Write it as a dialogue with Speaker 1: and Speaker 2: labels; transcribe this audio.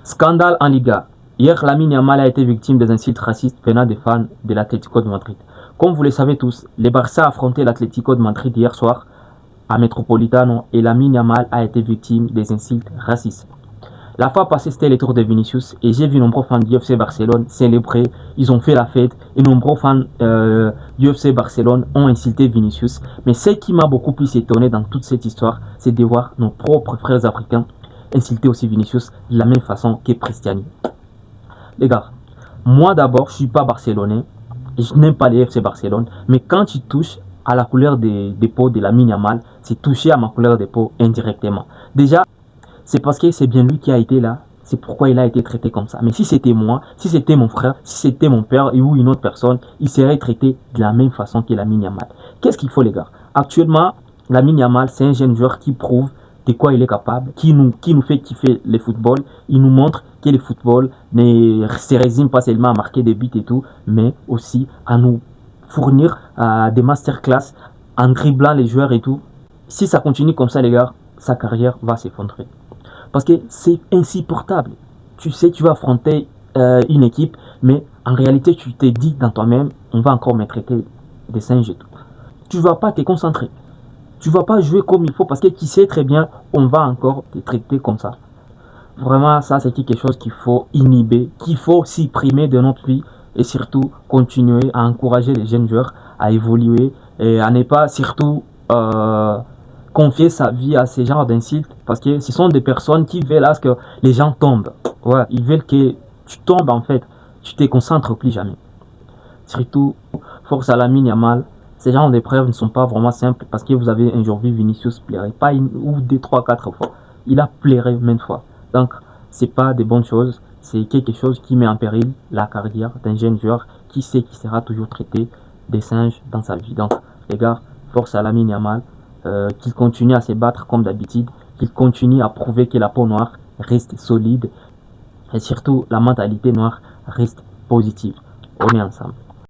Speaker 1: Scandale en Liga. Hier, Lamine Yamal a été victime des insultes racistes venant des fans de l'Atlético de Madrid. Comme vous le savez tous, les Barça a affronté l'Atlético de Madrid hier soir à Metropolitano et Lamine Yamal a été victime des insultes racistes. La fois passée, c'était les tours de Vinicius et j'ai vu nombreux fans du FC Barcelone célébrer, ils ont fait la fête et nombreux fans du FC Barcelone ont insulté Vinicius. Mais ce qui m'a beaucoup plus étonné dans toute cette histoire, c'est de voir nos propres frères africains insulter aussi Vinicius de la même façon que Cristiano. Les gars, moi d'abord, je suis pas barcelonais, je n'aime pas les FC Barcelone, mais quand tu touches à la couleur des peaux de Lamine Yamal, c'est toucher à ma couleur de peau indirectement. Déjà, c'est parce que c'est bien lui qui a été là, c'est pourquoi il a été traité comme ça. Mais si c'était moi, si c'était mon frère, si c'était mon père ou une autre personne, il serait traité de la même façon que Lamine Yamal. Qu'est-ce qu'il faut les gars? Actuellement, Lamine Yamal, c'est un jeune joueur qui prouve de quoi il est capable, qui nous fait kiffer le football. Il nous montre que le football ne se résume pas seulement à marquer des buts et tout, mais aussi à nous fournir des masterclass en dribblant les joueurs et tout. Si ça continue comme ça les gars, sa carrière va s'effondrer. Parce que c'est insupportable. Tu sais, tu vas affronter une équipe, mais en réalité, tu te dis dans toi-même, on va encore me traiter des singes et tout. Tu ne vas pas te concentrer. Tu ne vas pas jouer comme il faut parce que tu sais très bien, on va encore te traiter comme ça. Vraiment, ça, c'est quelque chose qu'il faut inhiber, qu'il faut supprimer de notre vie et surtout continuer à encourager les jeunes joueurs à évoluer et à ne pas surtout confier sa vie à ces genres d'insultes parce que ce sont des personnes qui veulent à ce que les gens tombent. Ouais, ils veulent que tu tombes en fait, tu te concentres plus jamais. Surtout, force à Lamine Yamal. Ces genres d'épreuves ne sont pas vraiment simples parce que vous avez un jour vu Vinicius pleurer, pas une ou deux, trois, quatre fois. Il a pleuré maintes fois. Donc, c'est pas des bonnes choses. C'est quelque chose qui met en péril la carrière d'un jeune joueur qui sait qu'il sera toujours traité des singes dans sa vie. Donc, les gars, force à Lamine Yamal, qu'il continue à se battre comme d'habitude, qu'il continue à prouver que la peau noire reste solide et surtout la mentalité noire reste positive. On est ensemble.